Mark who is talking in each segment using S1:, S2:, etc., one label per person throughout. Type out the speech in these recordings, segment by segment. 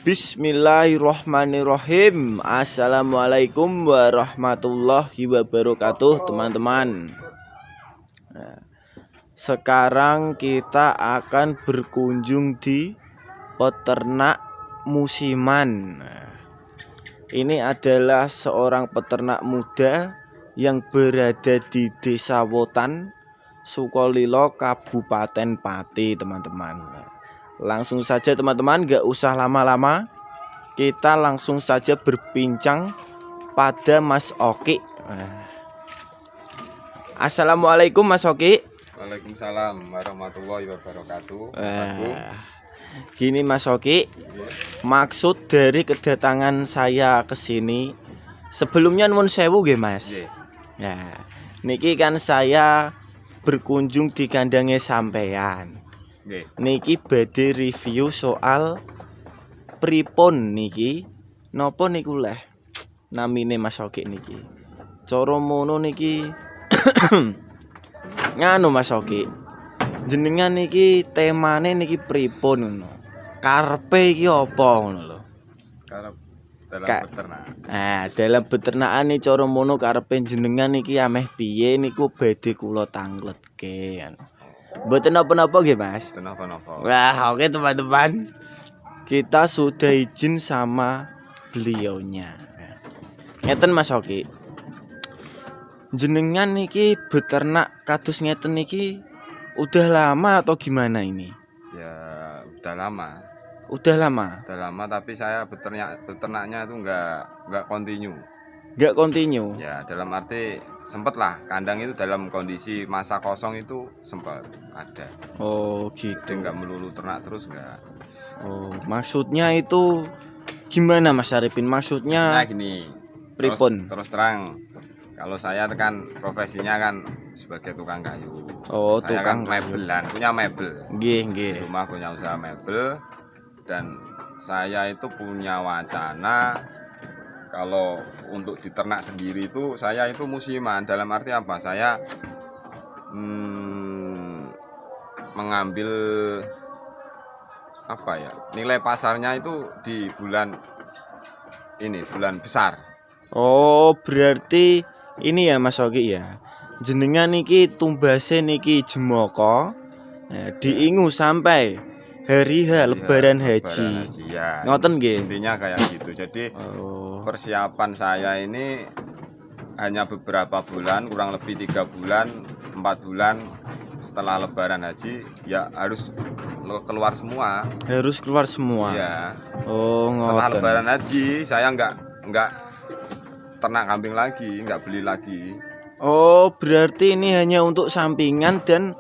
S1: Bismillahirrohmanirrohim. Assalamualaikum warahmatullahi wabarakatuh, teman-teman. Nah, sekarang kita akan berkunjung di peternak musiman. Nah, ini adalah seorang peternak muda yang berada di Desa Wotan, Sukolilo, Kabupaten Pati, teman-teman. Langsung saja teman-teman, gak usah lama-lama, kita langsung saja berbincang pada Mas Oki. Assalamualaikum Mas Oki.
S2: Waalaikumsalam warahmatullahi wabarakatuh.
S1: Gini Mas Oki, maksud dari kedatangan saya ke sini, sebelumnya nuwun sewu nggih Mas. Ya, niki kan saya berkunjung di kandangnya sampean. Niki badhe review soal pripun niki napa niku leh namine Mas Oki niki. Cara mono niki nganu Mas Oki. Jenengan niki temane niki pripun ngono. Karepe iki apa ngono lho.
S2: Karep dalam peternak.
S1: Dalam peternakan iki cara mono karepe jenengan niki ameh piye niku badhe kula tangletke. Mboten napa-napa nggih Mas.
S2: Mboten napa-napa.
S1: Wah, oke teman-teman. Kita sudah izin sama beliaunya. Ngeten Mas Oki. Jenengan niki beternak kados ngeten niki udah lama atau gimana ini?
S2: Ya, udah lama.
S1: Udah lama.
S2: Udah lama tapi saya beternaknya itu enggak kontinu.
S1: Enggak kontinu.
S2: Ya, dalam arti sempet lah kandang itu dalam kondisi masa kosong itu sempat ada.
S1: Oh, gitu.
S2: Jadi enggak melulu ternak terus enggak.
S1: Oh, maksudnya itu gimana Mas Arifin? Maksudnya
S2: gini.
S1: pripun?
S2: Terus terang, kalau saya kan profesinya kan sebagai tukang kayu.
S1: Oh,
S2: saya
S1: tukang
S2: kan mebelan, punya mebel.
S1: Nggih,
S2: Di rumah punya usaha mebel, dan saya itu punya wacana kalau untuk diternak sendiri itu saya itu musiman. Dalam arti apa? Saya mengambil apa ya, nilai pasarnya itu di bulan ini, bulan besar.
S1: Oh, berarti ini ya Mas Oki ya. Jenengan niki tumbase niki jemoko. Nah, diingu sampai hari Lebaran Haji.
S2: Ya.
S1: Ngoten nggih.
S2: Intinya kayak gitu. Jadi persiapan saya ini hanya beberapa bulan, kurang lebih 3 bulan, 4 bulan setelah Lebaran Haji ya harus keluar semua.
S1: Harus keluar semua.
S2: Iya.
S1: Oh,
S2: setelah
S1: ngoten.
S2: Lebaran Haji saya enggak ternak kambing lagi, enggak beli lagi.
S1: Oh, berarti ini hanya untuk sampingan dan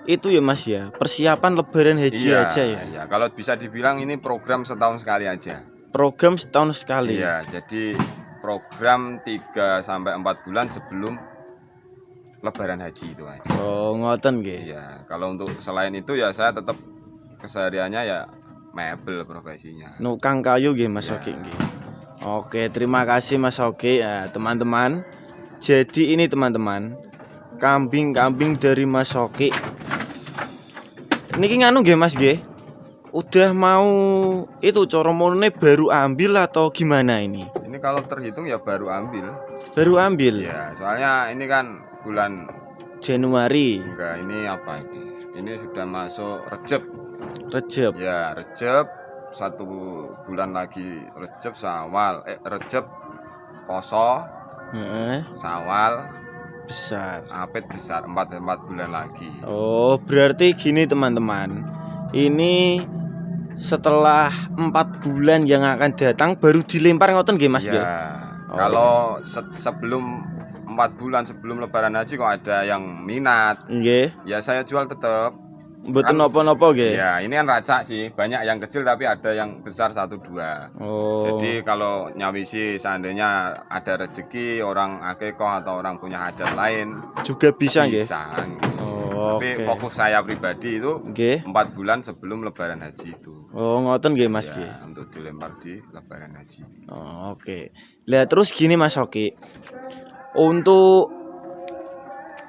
S1: itu ya Mas ya, persiapan Lebaran Haji aja ya.
S2: Iya, kalau bisa dibilang ini program setahun sekali aja.
S1: Program setahun sekali.
S2: Iya, jadi program 3 sampai 4 bulan sebelum Lebaran Haji itu aja.
S1: Oh, ngoten nggih.
S2: Iya, kalau untuk selain itu ya saya tetap kesehariannya ya mebel profesinya.
S1: Nukang kayu nggih Mas Oki nggih. Oke, terima kasih Mas Oki. Ya, teman-teman. Jadi ini teman-teman, kambing-kambing dari Mas Oki. Niki nganu nggih Mas nggih. Udah mau itu cara monone baru ambil atau gimana ini?
S2: Ini kalau terhitung ya baru ambil.
S1: Baru ambil.
S2: Ya, soalnya ini kan bulan
S1: Januari.
S2: Enggak, ini apa ini? Ini sudah masuk Rejab.
S1: Rejab.
S2: Ya, Rejab 1 bulan lagi Rejab Syawal. Rejab Poso. Syawal
S1: besar.
S2: Apit besar 4 bulan lagi.
S1: Oh, berarti gini teman-teman. Ini setelah 4 bulan yang akan datang baru dilempar ngoten nggih Mas nggih?
S2: Ya. Kalau sebelum 4 bulan sebelum Lebaran Haji kok ada yang minat.
S1: Nggih.
S2: Ya saya jual tetap.
S1: Mboten napa-napa nggih.
S2: Ya, ini kan racak sih. Banyak yang kecil tapi ada yang besar 1-2.
S1: Oh.
S2: Jadi kalau nyawisi seandainya ada rezeki orang akikoh atau orang punya hajat lain
S1: juga bisa nggih.
S2: Bisa.
S1: Oh,
S2: tapi fokus saya pribadi itu 4 bulan sebelum Lebaran Haji itu.
S1: Oh, ngoten nggih Mas nggih.
S2: Ya, untuk dilempar di Lebaran Haji.
S1: Oh, oke. Lah terus gini Mas Oki. Untuk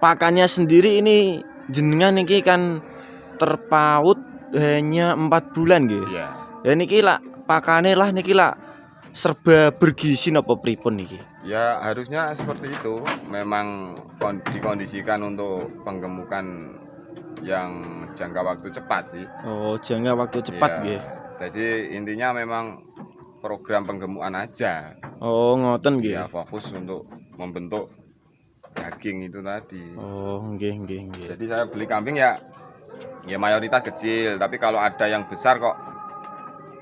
S1: pakannya sendiri ini jenengan niki kan terpaut hanya 4 bulan nggih.
S2: Iya.
S1: Ya niki lah pakane lah niki lah serba bergizi napa pripun niki?
S2: Ya harusnya seperti itu. Memang dikondisikan untuk penggemukan yang jangka waktu cepat sih.
S1: Oh, jangka waktu cepat
S2: Ya,
S1: nggih.
S2: jadi intinya memang program penggemukan aja.
S1: Oh, ngoten nggih.
S2: Ya fokus untuk membentuk daging itu tadi.
S1: Oh, nggih.
S2: Jadi saya beli kambing ya mayoritas kecil, tapi kalau ada yang besar kok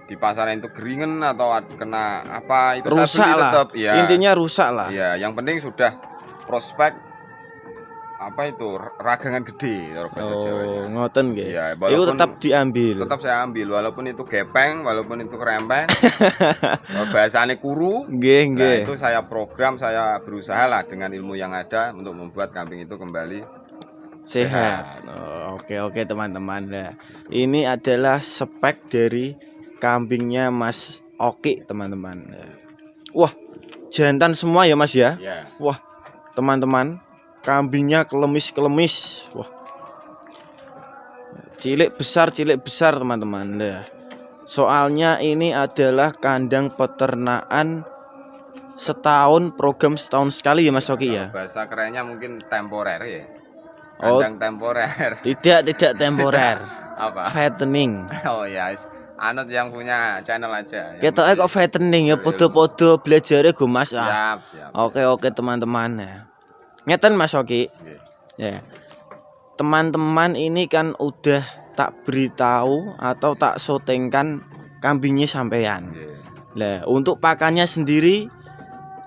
S2: di pasaran itu keringen atau kena apa itu
S1: Rusak
S2: saya beli
S1: lah.
S2: tetap ya.
S1: Intinya rusak lah.
S2: Ya, yang penting sudah prospek apa itu ragangan gede kalau bahasa Jawanya.
S1: Oh, ngoten nggih.
S2: Ya,
S1: Itu
S2: walaupun
S1: tetap diambil.
S2: tetap saya ambil walaupun itu gepeng, walaupun itu kerempeng. Bahasanya kuru.
S1: Nggih,
S2: Nah,
S1: nggih.
S2: itu saya program, saya berusaha lah dengan ilmu yang ada untuk membuat kambing itu kembali
S1: Sehat. Oh, oke teman-teman. Nah, ini adalah spek dari kambingnya Mas Oki, teman-teman. Nah. Wah, jantan semua ya, Mas ya?
S2: Ya.
S1: Wah, teman-teman, kambingnya kelemis-kelemis. Wah. Cilik besar, teman-teman. Nah, soalnya ini adalah kandang peternakan setahun, program setahun sekali ya, Mas Oki ya?
S2: Bahasa kerennya mungkin temporer ya.
S1: Oh.
S2: Kandang temporer.
S1: Tidak temporer.
S2: Apa?
S1: Fattening.
S2: Oh ya, anut yang punya channel aja.
S1: Ketoknya kok fattening ya, podo-podo belajarnya gue Mas.
S2: Siap.
S1: Oke teman-teman ya. Ngeten Mas Oki.
S2: Nggih.
S1: Ya. Teman-teman ini kan udah tak beritahu atau tak syutingkan kambingnya sampean.
S2: Nggih.
S1: Lah, untuk pakannya sendiri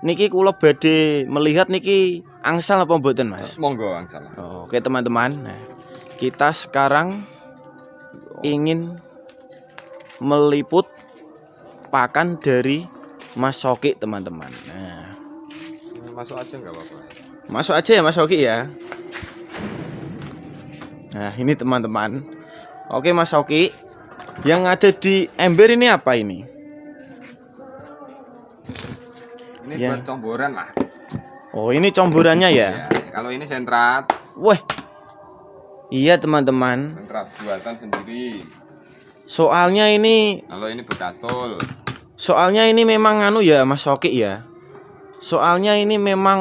S1: niki kula badhe melihat niki angsal apa mboten Mas?
S2: Monggo angsal.
S1: Oke teman-teman. Nah, kita sekarang ingin meliput pakan dari Mas Oki, teman-teman. Nah,
S2: Masuk aja nggak apa-apa.
S1: masuk aja ya Mas Oki ya. Nah, ini teman-teman. Oke Mas Oki, yang ada di ember ini apa ini?
S2: Ini
S1: Ya.
S2: buat comboran lah.
S1: Oh, ini comborannya ya.
S2: Ya, kalau ini sentrat,
S1: Wah. Iya teman-teman.
S2: sentrat buatan sendiri.
S1: Soalnya ini
S2: Kalau ini betatul.
S1: memang anu ya Mas Oki ya. Soalnya ini memang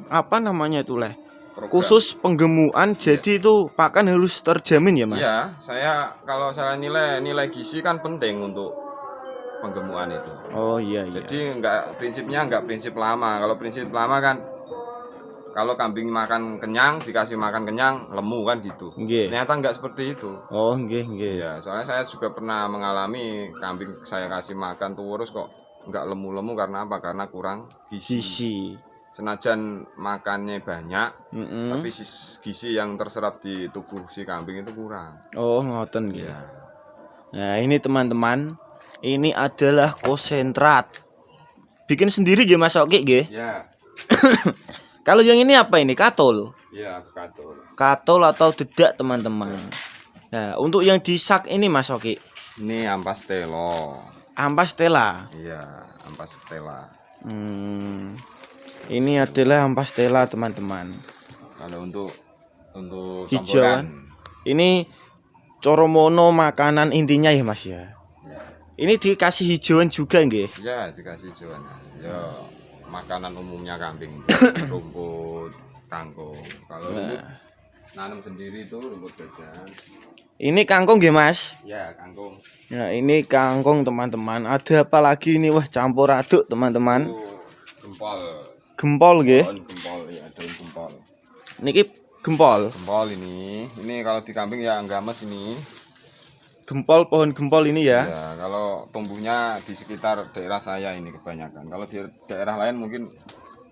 S1: apa namanya itu leh?
S2: Program.
S1: Khusus penggemukan, jadi itu pakan harus terjamin ya Mas.
S2: Iya, kalau saya nilai gizi kan penting untuk penggemukan itu.
S1: Oh iya.
S2: Jadi prinsipnya nggak prinsip lama. Kalau prinsip lama kan kalau kambing makan kenyang, dikasih makan kenyang, lemu kan gitu.
S1: Nggih.
S2: Ternyata nggak seperti itu.
S1: Oh nggih.
S2: Iya, soalnya saya juga pernah mengalami kambing saya kasih makan terus kok nggak lemu-lemu karena apa? Karena kurang gizi.
S1: Gizi.
S2: Senajan makannya banyak,
S1: Mm-mm.
S2: tapi gizi yang terserap di tubuh si kambing itu kurang.
S1: Oh ngoten nggih.
S2: Iya.
S1: Nah ini teman-teman, ini adalah konsentrat. Bikin sendiri ya Mas Oki nggih.
S2: Iya.
S1: Kalau yang ini apa ini? Katol.
S2: Iya, betul.
S1: Katol atau dedak teman-teman. Nah untuk yang disak ini Mas Oki,
S2: Ini ampas telo.
S1: ampas tela.
S2: Iya, ampas tela.
S1: Ini adalah ampas tela teman-teman.
S2: Kalau untuk
S1: Hijauan.
S2: campuran.
S1: Ini coromono makanan intinya ya Mas ya.
S2: Ya.
S1: Ini dikasih hijauan juga nggih.
S2: Ya, dikasih hijauan. Ya, makanan umumnya kambing itu rumput kangkung. Kalau ini nanam sendiri itu rumput gajah.
S1: Ini kangkung nggih Mas.
S2: Ya, kangkung.
S1: Nah ini kangkung teman-teman. Ada apa lagi ini? Wah campur aduk teman-teman.
S2: Itu gempol.
S1: Gempol nggih.
S2: Daun gempol, ya daun gempol.
S1: Niki gempol.
S2: Gempol ini kalau di kambing ya games ini.
S1: Gempol, pohon gempol ini ya.
S2: Ya, kalau tumbuhnya di sekitar daerah saya ini kebanyakan. Kalau di daerah lain mungkin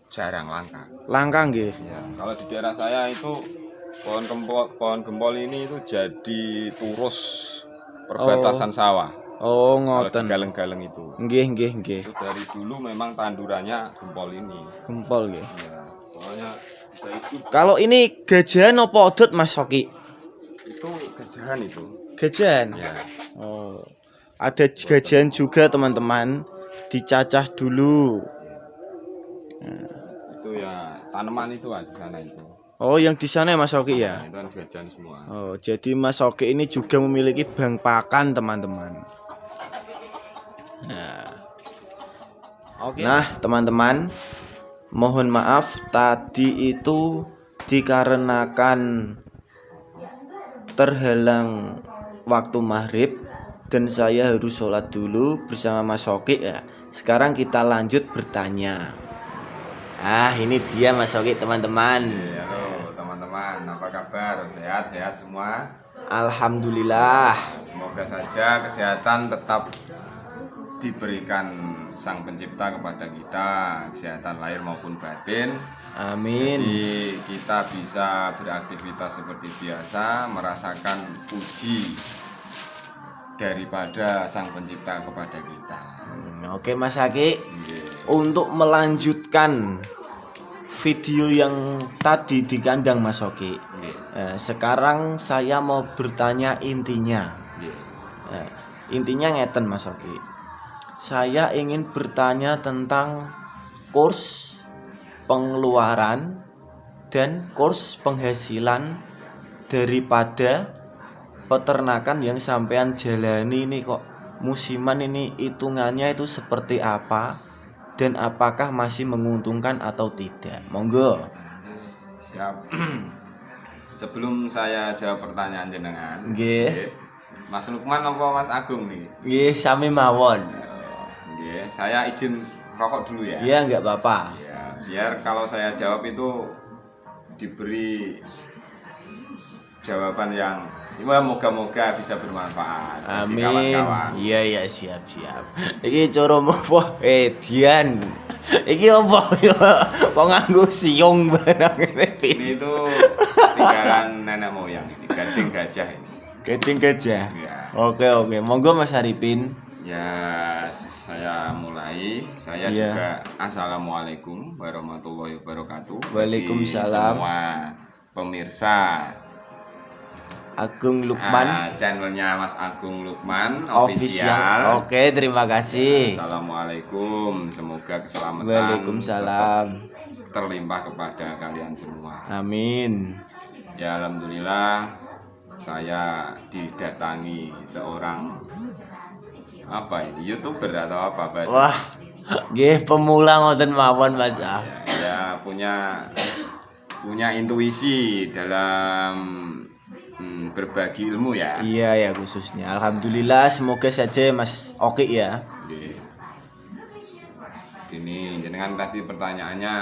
S2: jarang langka.
S1: Langka nggih.
S2: Ya, kalau di daerah saya itu pohon gempol ini itu jadi turus perbatasan sawah.
S1: Oh
S2: Kalau
S1: ngoten.
S2: digaleng-galeng itu.
S1: Nggih.
S2: Itu dari dulu memang tandurannya gempol ini.
S1: Gempol nggih.
S2: Ya, soalnya bisa itu
S1: Kalau ini gajahan apa odot Mas Oki?
S2: gajahan itu.
S1: Gajahan.
S2: Ya.
S1: Oh. Ada gajahan juga teman-teman. Dicacah dulu.
S2: Itu ya tanaman itu di sana itu.
S1: Oh, yang di sana ya Mas Oki ya.
S2: Nah, itu kan gajahan semua.
S1: Oh, jadi Mas Oki ini juga memiliki bank pakan teman-teman. Nah, teman-teman, mohon maaf tadi itu dikarenakan terhalang waktu maghrib dan saya harus sholat dulu bersama Mas Soki ya. Sekarang kita lanjut bertanya. Ini dia Mas Soki, teman-teman.
S2: Halo teman-teman, apa kabar? Sehat-sehat semua?
S1: Alhamdulillah.
S2: Semoga saja kesehatan tetap diberikan Sang Pencipta kepada kita, kesehatan lahir maupun batin.
S1: Amin.
S2: Jadi kita bisa beraktivitas seperti biasa, merasakan puji daripada Sang Pencipta kepada kita.
S1: Oke Mas Aki,
S2: Yeah.
S1: untuk melanjutkan video yang tadi di kandang Mas Oki, sekarang saya mau bertanya intinya. Intinya ngeten Mas Oki. Saya ingin bertanya tentang kurs pengeluaran dan kurs penghasilan daripada peternakan yang sampean jalani ini kok musiman ini, hitungannya itu seperti apa dan apakah masih menguntungkan atau tidak? Monggo.
S2: Siap. Sebelum saya jawab pertanyaan jenengan,
S1: Nggih.
S2: Mas Lukman apa Mas Agung nih?
S1: Nggih, sami mawon.
S2: Nggih, saya izin rokok dulu ya.
S1: Iya, enggak apa-apa.
S2: Ya, biar kalau saya jawab itu diberi jawaban yang moga-moga bisa bermanfaat bagi
S1: Amin.
S2: kawan-kawan.
S1: Iya siap. Iki cara apa? Dian. Iki apa? Kok nganggo siung barang ini?
S2: Ini itu tinggalan nenek moyang ini, gading gajah ini.
S1: Gading gajah.
S2: Ya.
S1: Oke. Monggo Mas Arifin.
S2: Ya, saya mulai. Saya
S1: Iya.
S2: juga assalamualaikum warahmatullahi wabarakatuh.
S1: Waalaikumsalam.
S2: Bagi semua pemirsa
S1: Agung Lukman
S2: channelnya Mas Agung Lukman
S1: official.
S2: official.
S1: Oke, terima kasih.
S2: Assalamualaikum, semoga keselamatan
S1: Waalaikumsalam.
S2: tetap terlimpah kepada kalian semua.
S1: Amin.
S2: Ya, alhamdulillah saya didatangi seorang apa ini, YouTuber atau apa bahasa?
S1: Wah, nggih pemula ngoten mawon Mas.
S2: Ya punya intuisi dalam berbagi ilmu ya.
S1: Iya ya khususnya. Alhamdulillah, semoga saja Mas Oki ya.
S2: Oke. Ini jenengan tadi pertanyaannya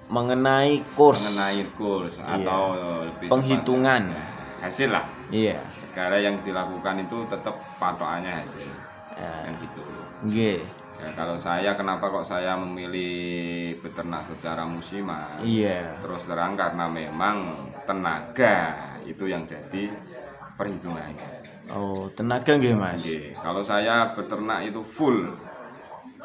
S1: Mengenai kurs.
S2: atau lebih
S1: Penghitungan.
S2: tepatnya hasil lah.
S1: Iya.
S2: Segala yang dilakukan itu tetap patokannya hasil. Kan gitu.
S1: Nggih.
S2: Ya, kalau saya kenapa kok saya memilih beternak secara musiman?
S1: Iya.
S2: Terus terang karena memang tenaga itu yang jadi perhitungannya.
S1: Oh, tenaga nggih Mas.
S2: Oke, kalau saya beternak itu full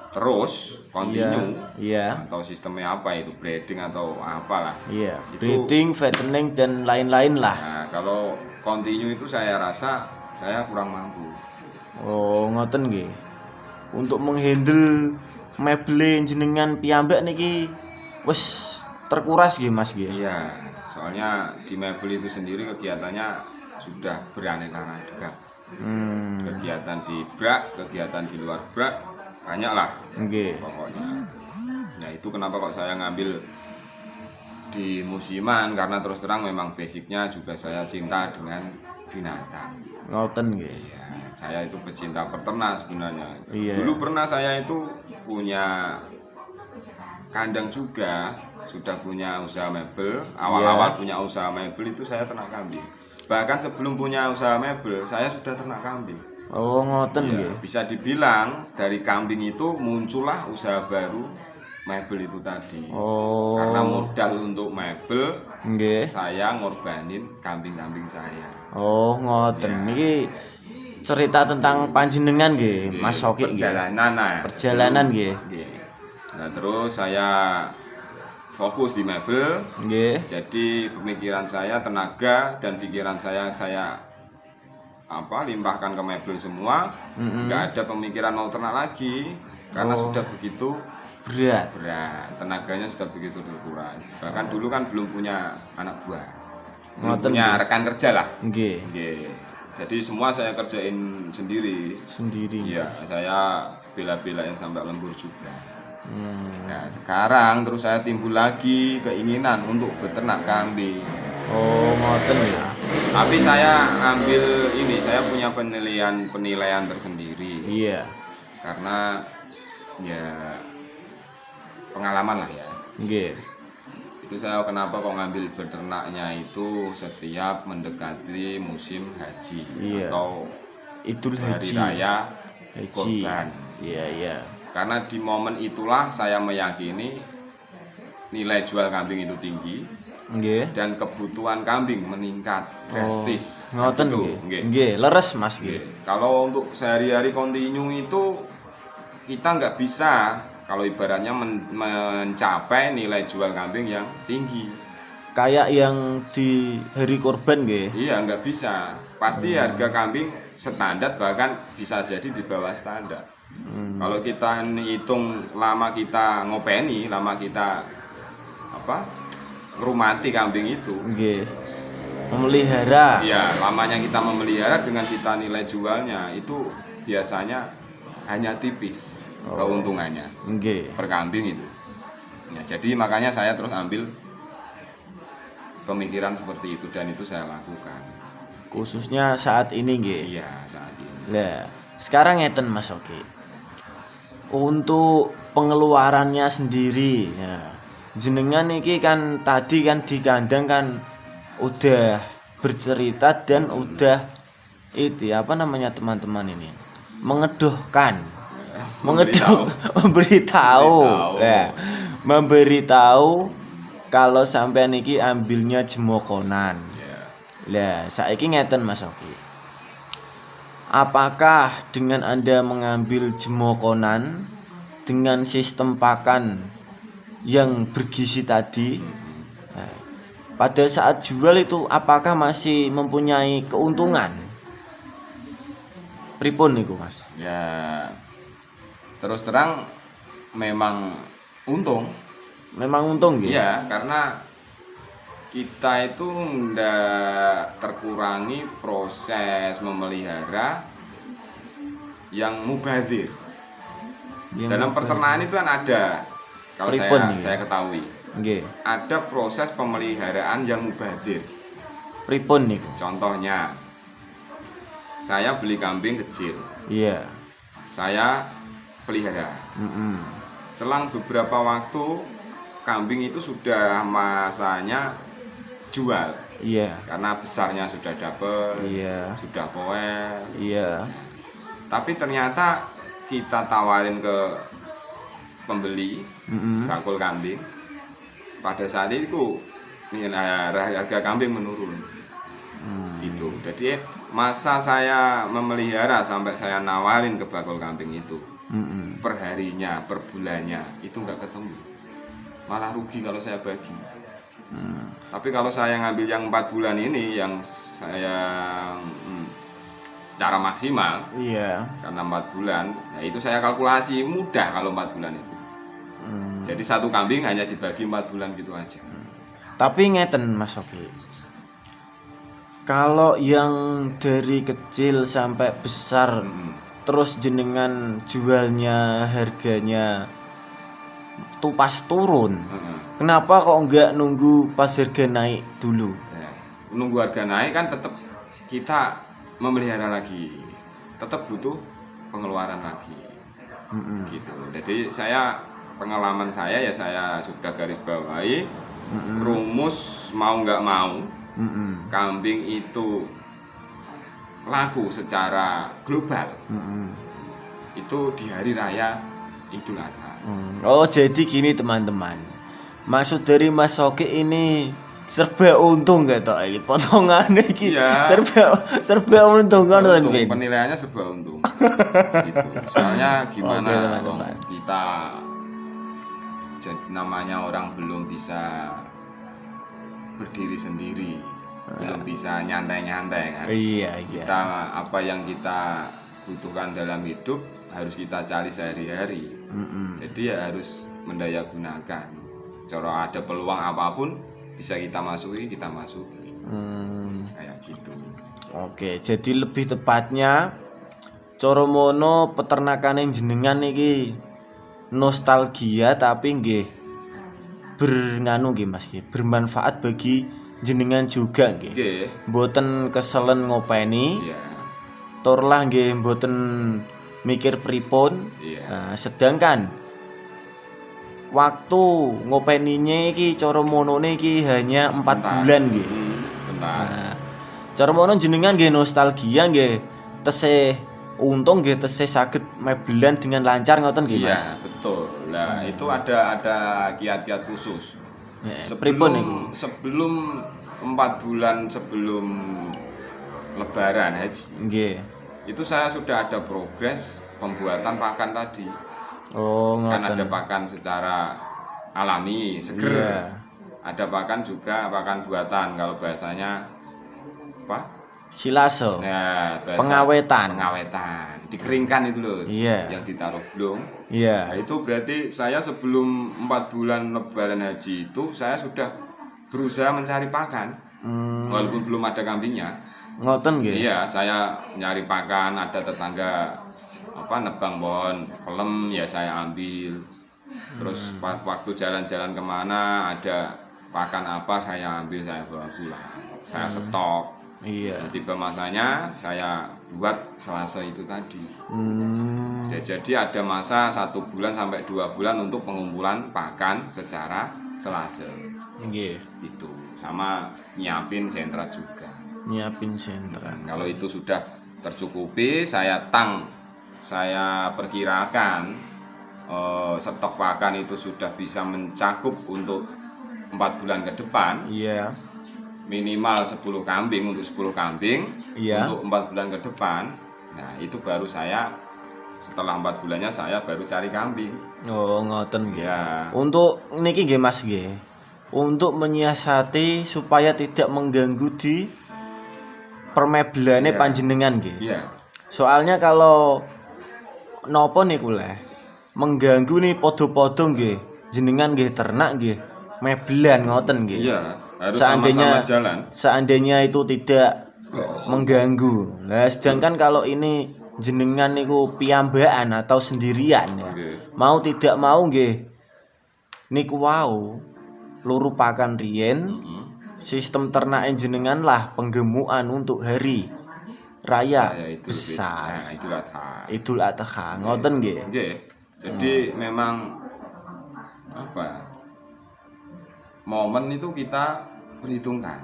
S2: terus continue
S1: Iya.
S2: atau sistemnya apa itu, breeding atau apalah.
S1: Iya.
S2: Itu-
S1: Breeding, fattening dan lain-lain lah.
S2: Nah, kalau continue itu saya rasa saya kurang mampu.
S1: Oh, ngoten nggih. Untuk menghandle mebel jenengan piyambak niki wis terkuras nggih Mas nggih.
S2: Iya, soalnya di mebel itu sendiri kegiatannya sudah beraneka ragam. Kegiatan di brak, kegiatan di luar brak, banyak lah
S1: Nggih.
S2: pokoknya. Nah itu kenapa kok saya ngambil di musiman, karena terus terang memang basicnya juga saya cinta dengan binatang.
S1: Ngoten nggih.
S2: Ya, saya itu pecinta peternak sebenarnya.
S1: Iya.
S2: Dulu pernah saya itu punya kandang juga, sudah punya usaha mebel. Awal-awal punya usaha mebel itu saya ternak kambing. Bahkan sebelum punya usaha mebel, saya sudah ternak kambing.
S1: Oh, ngoten
S2: Ya,
S1: nggih.
S2: bisa dibilang dari kambing itu muncullah usaha baru mebel itu tadi.
S1: Oh.
S2: Karena modal untuk mebel,
S1: Nggih.
S2: saya ngorbanin kambing-kambing saya.
S1: Oh, ngoten. Niki cerita tentang panjenengan nggih, Mas Soki nggih.
S2: Perjalanan nah,
S1: Perjalanan
S2: sebelum-
S1: nggih.
S2: nggih. Nah, terus saya fokus di mebel.
S1: Nggih.
S2: Jadi pemikiran saya, tenaga dan pikiran saya limpahkan ke mebel semua. Nggak ada pemikiran mau ternak lagi karena sudah begitu
S1: Berat.
S2: tenaganya sudah begitu terkuras. Bahkan dulu kan belum punya anak buah, belum
S1: Ngoten,
S2: punya
S1: nggih.
S2: rekan kerja lah.
S1: Nggih.
S2: Nggih. Jadi semua saya kerjain sendiri. Iya, saya bela-belain sampai lembur juga. Nah, sekarang terus saya timbul lagi keinginan untuk beternak kambing.
S1: Oh, ngoten ya.
S2: Tapi saya ambil ini, saya punya penilaian tersendiri.
S1: Iya.
S2: Karena ya pengalaman lah ya.
S1: Nggih.
S2: Itu saya kenapa kok ngambil beternaknya itu setiap mendekati musim haji atau
S1: Idul
S2: hari
S1: Haji.
S2: raya
S1: Haji.
S2: Kurban.
S1: Iya, iya.
S2: Karena di momen itulah saya meyakini nilai jual kambing itu tinggi.
S1: Nggih.
S2: Dan kebutuhan kambing meningkat drastis.
S1: Ngoten
S2: gitu.
S1: nggih. Nggih, leres Mas nggih.
S2: Kalau untuk sehari-hari kontinu itu kita nggak bisa kalau ibaratnya mencapai nilai jual kambing yang tinggi.
S1: Kayak yang di hari korban nggih.
S2: Iya, nggak bisa. Pasti harga kambing standar, bahkan bisa jadi di bawah standar. Kalau kita hitung lama kita ngopeni, lama kita ngerumati kambing itu.
S1: Nggih. Memelihara.
S2: Iya, lamanya kita memelihara dengan kita nilai jualnya itu biasanya hanya tipis keuntungannya.
S1: Nggih.
S2: Per kambing itu. Ya, jadi makanya saya terus ambil pemikiran seperti itu dan itu saya lakukan.
S1: Khususnya saat ini nggih.
S2: Iya, saat ini.
S1: Lah, sekarang ngeten Mas Oki. Untuk pengeluarannya sendiri ya. Jenengan iki kan tadi kan di kandang kan udah bercerita dan udah itu apa namanya teman-teman ini mengedohkan memberitahu kalau sampean iki ambilnya jemokonan. Lah saiki ngeten Mas Oki. Apakah dengan Anda mengambil jemokonan dengan sistem pakan yang bergizi tadi, pada saat jual itu apakah masih mempunyai keuntungan? Pripun niku Mas?
S2: Ya, terus terang memang untung.
S1: Memang untung gitu?
S2: Iya, karena kita itu ndak terkurangi proses memelihara yang mubazir. Dalam peternakan itu kan ada, kalau saya ketahui, ada proses pemeliharaan yang mubazir.
S1: Pripun niku?
S2: Contohnya, saya beli kambing kecil.
S1: Iya.
S2: Saya pelihara. Selang beberapa waktu kambing itu sudah masanya jual.
S1: Iya.
S2: Karena besarnya sudah double, sudah poel.
S1: Iya.
S2: Tapi ternyata kita tawarin ke pembeli bakul kambing. Pada saat itu harga kambing menurun. Gitu. Jadi masa saya memelihara sampai saya nawarin ke bakul kambing itu, perharinya, per bulannya itu nggak ketemu. Malah rugi kalau saya bagi. Tapi kalau saya ngambil yang 4 bulan ini, yang saya secara maksimal, karena 4 bulan, nah itu saya kalkulasi mudah kalau 4 bulan itu. Jadi satu kambing hanya dibagi 4 bulan gitu aja.
S1: Tapi ngeten Mas Oki, kalau yang dari kecil sampai besar terus jenengan jualnya harganya tuh pas turun, kenapa kok enggak nunggu pas harga naik dulu?
S2: Nunggu harga naik kan tetap kita memelihara lagi, tetap butuh pengeluaran lagi. Gitu. Jadi pengalaman saya ya saya sudah garis bawahi, rumus mau nggak mau, kambing itu laku secara global. Itu di hari raya Idul Adha.
S1: Oh, jadi gini teman-teman. Maksud dari Mas Oki ini serba untung gak toh iki potongannya iki. Serba untung kan
S2: Untung, penilaiannya serba untung. Gitu. Soalnya gimana kita jadi namanya orang belum bisa berdiri sendiri, belum bisa nyantai-nyantai kan.
S1: Iya.
S2: Kita apa yang kita butuhkan dalam hidup harus kita cari sehari-hari. Jadi ya harus mendaya gunakan. Kalau ada peluang apapun bisa kita masuki. Kayak gitu.
S1: Oke, jadi lebih tepatnya cara mono peternakane jenengan iki nostalgia tapi nggih bernganu nggih Mas nggih, bermanfaat bagi jenengan juga nggih.
S2: Nggih.
S1: Mboten keselen ngopeni,
S2: Iya.
S1: tur lah nggih mboten mikir pripun.
S2: Iya.
S1: Nah, sedangkan waktu ngopeninya iki cara monone iki hanya 4
S2: Sebentar.
S1: bulan nggih.
S2: Bentar.
S1: Nah, cara mono jenengan nggih nostalgia nggih tesih untung nggih tesih saged mebelan dengan lancar ngoten nggih
S2: Iya,
S1: Mas.
S2: betul. Nah, itu ada kiat-kiat khusus.
S1: Pripun niku?
S2: Sebelum 4 bulan sebelum Lebaran haji,
S1: Nggih.
S2: itu saya sudah ada progres pembuatan pakan tadi.
S1: Oh,
S2: Kan ada
S1: ngoten.
S2: pakan secara alami, seger.
S1: Iya.
S2: Ada pakan juga pakan buatan. Kalau bahasanya apa?
S1: Silase.
S2: Nah,
S1: Pengawetan.
S2: pengawetan. Dikeringkan itu loh.
S1: Iya.
S2: Yang ditaruh belum. Nah,
S1: Iya.
S2: itu berarti saya sebelum 4 bulan Lebaran haji itu saya sudah berusaha mencari pakan. Walaupun belum ada kambingnya.
S1: Ngoten nggih.
S2: Iya, saya nyari pakan, ada tetangga nebang pohon pelem ya saya ambil. Terus waktu jalan-jalan kemana ada pakan apa saya ambil, saya bawa pulang. Saya stok.
S1: Iya.
S2: Tiba masanya saya buat Selasa itu tadi.
S1: Hmm.
S2: Ya, jadi ada masa 1 bulan sampai 2 bulan untuk pengumpulan pakan secara Selasa.
S1: Nggih.
S2: Itu sama nyiapin sentra juga.
S1: Nyiapin sentra.
S2: Kalau itu sudah tercukupi, saya perkirakan stok pakan itu sudah bisa mencakup untuk 4 bulan ke depan.
S1: Iya.
S2: Minimal 10 kambing untuk 10 kambing.
S1: Iya.
S2: Untuk 4 bulan ke depan. Nah, itu baru saya setelah 4 bulannya saya baru cari kambing.
S1: Oh, ngoten nggih.
S2: Ya.
S1: Untuk niki nggih Mas nggih. Untuk menyiasati supaya tidak mengganggu di permebelane
S2: Iya.
S1: panjenengan nggih.
S2: Iya.
S1: Soalnya kalau nopo niku leh mengganggu nih podo-podo nggih. Jenengan nggih ternak nggih mebelan ngoten nggih.
S2: Iya, harus sama-sama jalan.
S1: Seandainya itu tidak mengganggu. Lah sedangkan kalau ini jenengan niku piyambakan atau sendirian ya.
S2: Nggih.
S1: Mau tidak mau nggih niku wau luru pakan riyen. Sistem ternak jenengan lah penggemukan untuk hari raya
S2: Ya, itu
S1: besar.
S2: Nah, Idul Adha.
S1: Idul Adha ngoten nggih.
S2: Nggih. Jadi memang apa? Momen itu kita perhitungkan.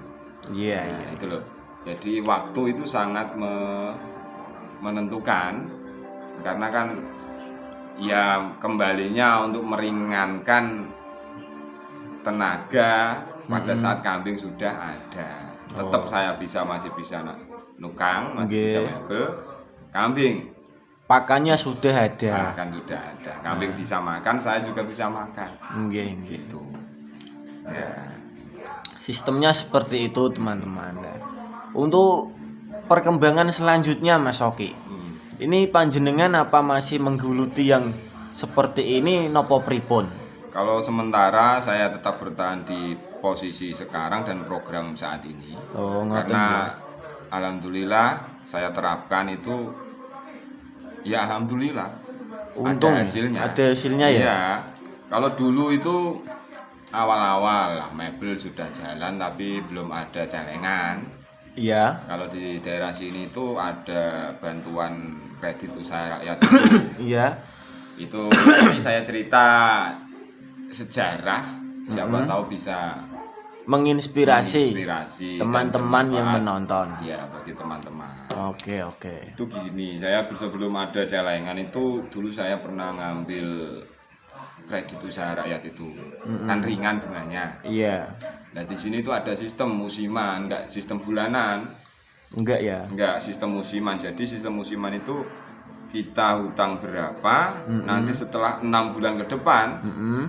S1: Iya,
S2: Nah,
S1: iya.
S2: itu loh. Jadi waktu itu sangat menentukan karena kan ya kembalinya untuk meringankan tenaga pada saat kambing sudah ada. Tetap saya masih bisa nukang, masih bisa
S1: Nggih.
S2: mebel. Kambing
S1: Pakannya sudah ada.
S2: kan sudah ada. Kambing bisa makan, saya juga bisa makan.
S1: Nggih, nggih.
S2: Itu. Ya.
S1: Sistemnya seperti itu, teman-teman. Nah, untuk perkembangan selanjutnya Mas Oki. Ini panjenengan apa masih menggeluti yang seperti ini nopo pripun?
S2: Kalau sementara saya tetap bertahan di posisi sekarang dan program saat ini.
S1: Oh, ngoten.
S2: Karena alhamdulillah saya terapkan itu ya alhamdulillah
S1: Untung
S2: ada hasilnya.
S1: ada hasilnya ya?
S2: Iya. Kalau dulu itu awal-awal lah mebel sudah jalan tapi belum ada celengan.
S1: Iya.
S2: Kalau di daerah sini itu ada bantuan kredit usaha rakyat.
S1: Iya.
S2: Itu ini saya cerita sejarah, siapa tahu bisa
S1: Menginspirasi
S2: menginspirasi
S1: teman-teman
S2: dan
S1: yang
S2: bermanfaat.
S1: menonton.
S2: Ya, bagi teman-teman.
S1: Oke, oke.
S2: Itu gini, saya sebelum ada celengan itu dulu saya pernah ngambil kredit usaha rakyat itu. Kan ringan bunganya.
S1: Iya.
S2: Nah, di sini tuh ada sistem musiman, enggak sistem bulanan.
S1: Enggak ya?
S2: Enggak, sistem musiman. Jadi sistem musiman itu kita hutang berapa, nanti setelah 6 bulan ke depan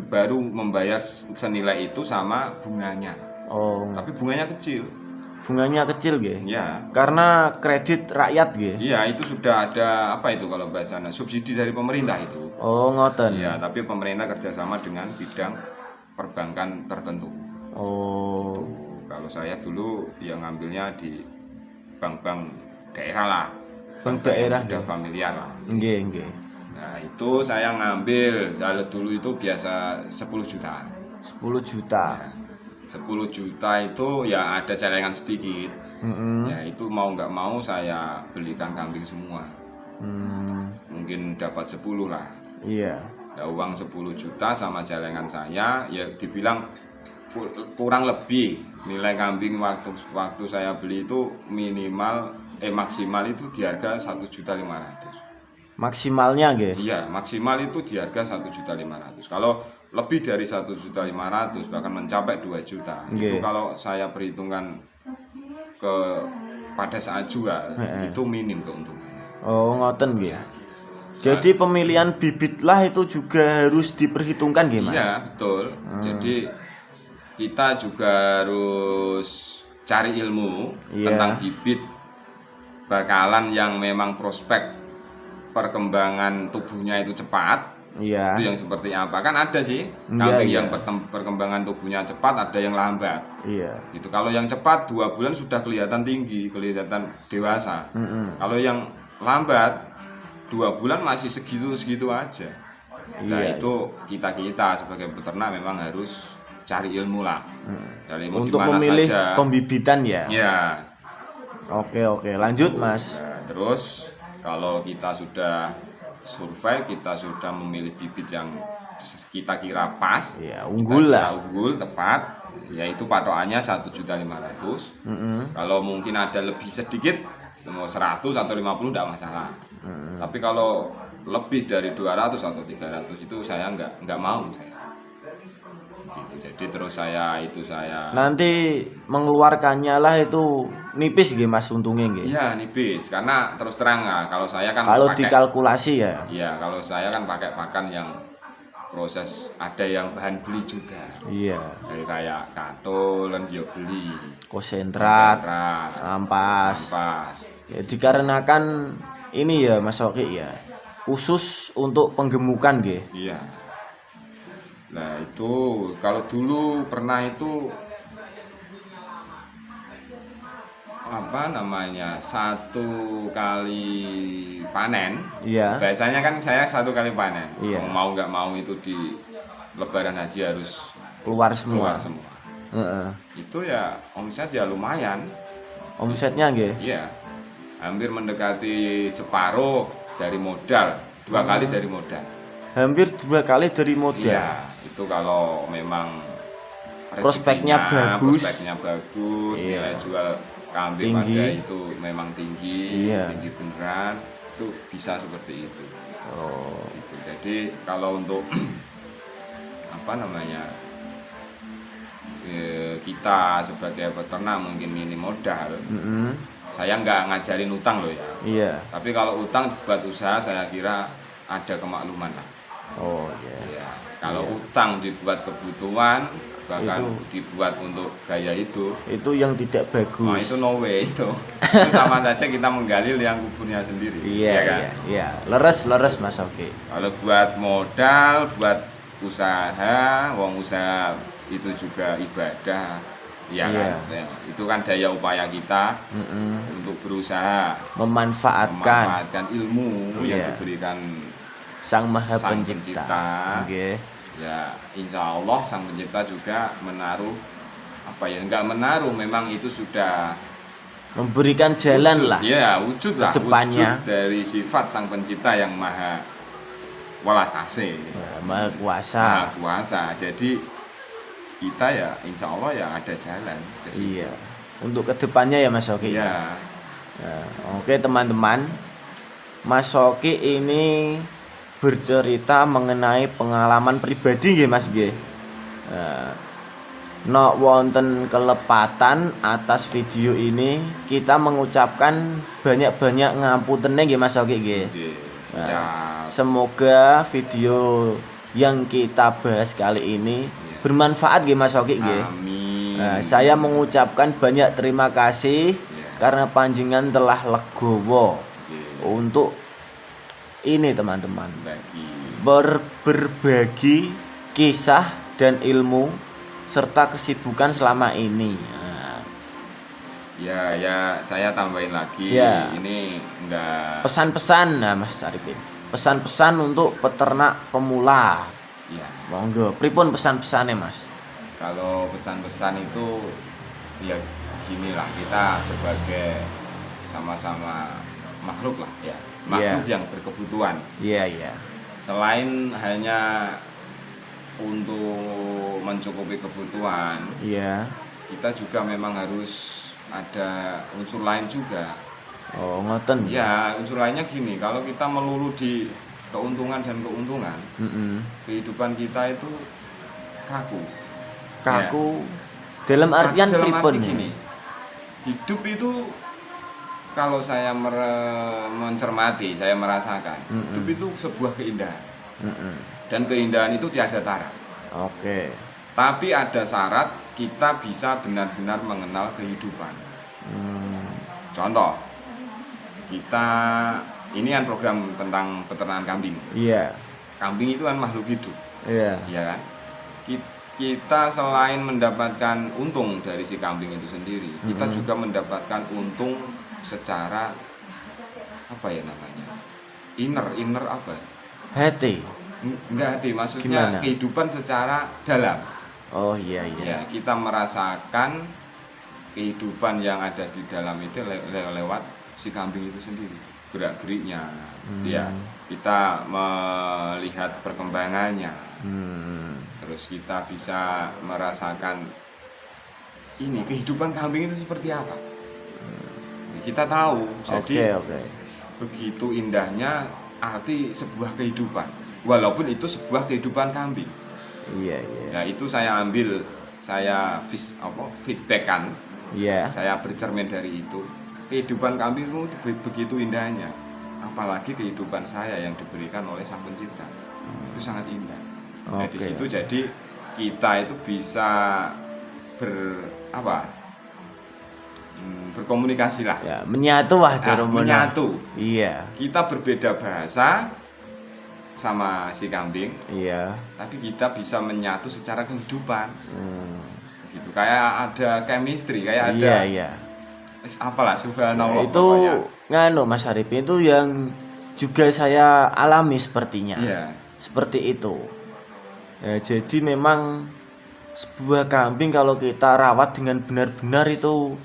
S2: baru membayar senilai itu sama bunganya.
S1: Oh,
S2: Tapi bunganya kecil.
S1: bunganya kecil nggih.
S2: Ya.
S1: Karena kredit rakyat nggih.
S2: Iya, itu sudah ada apa itu kalau bahasanya subsidi dari pemerintah itu.
S1: Oh, ngoten.
S2: Iya, tapi pemerintah kerjasama dengan bidang perbankan tertentu.
S1: Oh.
S2: Tuh, kalau saya dulu ya ngambilnya di bank-bank daerah lah.
S1: Bank
S2: Bank yang
S1: daerah,
S2: sudah
S1: nggih.
S2: familiar lah.
S1: Nggih, nggih.
S2: Nah, itu saya ngambil, kalau dulu itu biasa 10 juta.
S1: 10 juta.
S2: Ya, 10 juta itu ya ada celengan sedikit. Ya itu mau nggak mau saya belikan kambing semua. Mungkin dapat 10 lah.
S1: Iya.
S2: Ya, uang 10 juta sama celengan saya ya dibilang kurang lebih nilai kambing waktu saya beli itu maksimal itu di harga 1.500.000.
S1: Maksimalnya nggih.
S2: Iya, maksimal itu di harga 1.500.000. Kalau lebih dari 1.500.000 bahkan mencapai 2 juta.
S1: Nggih.
S2: Itu kalau saya perhitungkan pada saat jual itu minim keuntungannya.
S1: Oh, ngoten nggih. Jadi pemilihan bibit lah itu juga harus diperhitungkan nggih, Mas?
S2: Iya, betul. Jadi kita juga harus cari ilmu
S1: Iya.
S2: tentang bibit bakalan yang memang prospek perkembangan tubuhnya itu cepat.
S1: Iya.
S2: Itu yang seperti apa? Kan ada sih
S1: Iya,
S2: kambing
S1: iya.
S2: yang perkembangan tubuhnya cepat, ada yang lambat.
S1: Iya.
S2: Gitu. Kalau yang cepat 2 bulan sudah kelihatan tinggi, kelihatan dewasa. Kalau yang lambat 2 bulan masih segitu aja. Nah
S1: Iya,
S2: itu kita sebagai peternak memang harus cari ilmu lah. Cari ilmu
S1: Untuk
S2: di mana
S1: memilih
S2: saja.
S1: pembibitan ya.
S2: Ya.
S1: Oke, lanjut, Mas.
S2: Nah, terus kalau kita sudah survei, kita sudah memilih bibit yang kita kira pas,
S1: Ya, unggul
S2: kita
S1: lah.
S2: kira unggul, tepat, yaitu patokannya 1.500.000. Kalau mungkin ada lebih sedikit, semua 100 atau 50 tidak masalah. Tapi kalau lebih dari 200 atau 300 itu saya nggak mau saya. Gitu. Jadi terus saya
S1: Nanti mengeluarkannya lah itu nipis nggih, Mas, untungnya nggih.
S2: iya nipis karena terus terang ya kalau saya kan
S1: Kalau
S2: pakai
S1: dikalkulasi ya.
S2: iya kalau saya kan pakai pakan yang proses ada yang bahan beli juga.
S1: Iya.
S2: Kayak katul dan bio beli.
S1: Konsentrat,
S2: Konsentrat,
S1: ampas.
S2: ampas.
S1: Ya, dikarenakan ini ya, Mas Oki ya. Khusus untuk penggemukan nggih.
S2: Iya. Nah itu kalau dulu pernah itu apa namanya 1 kali panen.
S1: Iya.
S2: Biasanya kan saya 1 kali panen.
S1: Iya.
S2: Mau nggak mau itu di Lebaran Haji harus
S1: Keluar semua.
S2: keluar semua.
S1: Heeh.
S2: Itu ya omset ya lumayan.
S1: Omsetnya nggih.
S2: Iya. Hampir mendekati separuh dari modal, 2 kali dari modal.
S1: Hampir 2 kali dari modal.
S2: Iya, itu kalau memang
S1: Prospeknya
S2: rezekinya,
S1: bagus.
S2: Prospeknya bagus,
S1: Iya.
S2: nilai jual kambing
S1: Tinggi.
S2: pada itu memang tinggi,
S1: Iya.
S2: tinggi beneran, itu bisa seperti itu.
S1: Oh.
S2: Gitu. Jadi kalau untuk apa namanya kita sebagai peternak mungkin minim modal, saya nggak ngajarin utang loh ya.
S1: Iya.
S2: Tapi kalau utang buat usaha saya kira ada kemakluman lah.
S1: Oh iya.
S2: Ya, kalau utang dibuat kebutuhan bahkan dibuat untuk gaya itu
S1: Yang tidak bagus.
S2: nah itu no way itu. Itu sama saja kita menggali liang kuburnya sendiri.
S1: Iya,
S2: ya kan?
S1: iya. Leres Mas Oki.
S2: Kalau buat modal, buat usaha, wong usaha itu juga ibadah. Ya
S1: Iya.
S2: kan? Ya, itu kan daya upaya kita untuk berusaha
S1: Memanfaatkan
S2: ilmu yang
S1: Iya.
S2: diberikan
S1: Sang Maha
S2: Sang
S1: Pencipta.
S2: Pencipta.
S1: Nggih.
S2: Ya insya Allah Sang Pencipta juga menaruh enggak menaruh, memang itu sudah
S1: Memberikan jalan
S2: wujud,
S1: lah.
S2: ya wujud lah,
S1: Kedepannya.
S2: wujud dari sifat Sang Pencipta yang maha welas asih,
S1: Ya, Maha Kuasa.
S2: maha kuasa. Jadi kita ya insya Allah ya ada jalan ke situ.
S1: Iya. Untuk kedepannya ya Mas Oki.
S2: Iya.
S1: Nah, oke teman-teman, Mas Oki ini bercerita mengenai pengalaman pribadi nggih Mas nggih. Nok wonten kelepatan atas video ini kita mengucapkan banyak-banyak ngapunten nggih Mas Oki nggih.
S2: Oke, siap.
S1: Semoga video yang kita bahas kali ini bermanfaat nggih Mas Oki nggih.
S2: Amin.
S1: Nah, saya mengucapkan banyak terima kasih karena panjenengan telah legowo untuk ini teman-teman. Berbagi kisah dan ilmu serta kesibukan selama ini. Nah,
S2: Ya, saya tambahin lagi.
S1: Ya.
S2: Ini enggak.
S1: Pesan-pesan, nah Mas Arifin. Pesan-pesan untuk peternak pemula.
S2: Ya,
S1: Monggo, pripun pesan-pesannya Mas?
S2: kalau pesan-pesan itu ya ginilah, kita sebagai sama-sama makhluk lah ya. Makhluk yang berkebutuhan.
S1: Iya, iya.
S2: Selain hanya untuk mencukupi kebutuhan,
S1: Iya.
S2: kita juga memang harus ada unsur lain juga.
S1: Oh, ngoten.
S2: Ya, unsur lainnya gini, kalau kita melulu di keuntungan dan keuntungan, kehidupan kita itu kaku.
S1: Kaku. Dalam artian
S2: Dalam
S1: pripun
S2: arti gini, hidup itu kalau saya mencermati, saya merasakan, hidup itu sebuah keindahan. Dan keindahan itu tiada tara.
S1: Oke.
S2: Tapi ada syarat kita bisa benar-benar mengenal kehidupan. Contoh, kita ini kan program tentang peternakan kambing.
S1: Iya.
S2: Kambing itu kan makhluk hidup,
S1: Iya.
S2: ya kan? Kita selain mendapatkan untung dari si kambing itu sendiri, kita juga mendapatkan untung secara apa ya namanya? Inner apa?
S1: Hati.
S2: Enggak hati, maksudnya
S1: Gimana?
S2: kehidupan secara dalam.
S1: Oh iya, iya.
S2: Ya, kita merasakan kehidupan yang ada di dalam itu lewat si kambing itu sendiri, gerak-geriknya. Ya, kita melihat perkembangannya. Terus kita bisa merasakan ini kehidupan kambing itu seperti apa. Kita tahu. Jadi
S1: Oke.
S2: begitu indahnya arti sebuah kehidupan. Walaupun itu sebuah kehidupan kambing.
S1: Iya, iya.
S2: Nah, itu saya ambil, saya feedback-kan.
S1: Iya.
S2: Saya bercermin dari itu. Kehidupan kambing itu begitu indahnya. Apalagi kehidupan saya yang diberikan oleh Sang Pencipta. Itu sangat indah. Nah, di situ jadi kita itu bisa berkomunikasi lah.
S1: Ya, menyatu lah cara
S2: menyatu.
S1: Iya.
S2: Kita berbeda bahasa sama si kambing.
S1: Iya.
S2: Tapi kita bisa menyatu secara kehidupan. Gitu. Kayak ada chemistry, kayak ada.
S1: Iya.
S2: Apalah subhanallah.
S1: Itu nganu Mas Arifin, itu yang juga saya alami sepertinya.
S2: Iya.
S1: Seperti itu. Ya, jadi memang sebuah kambing kalau kita rawat dengan benar-benar itu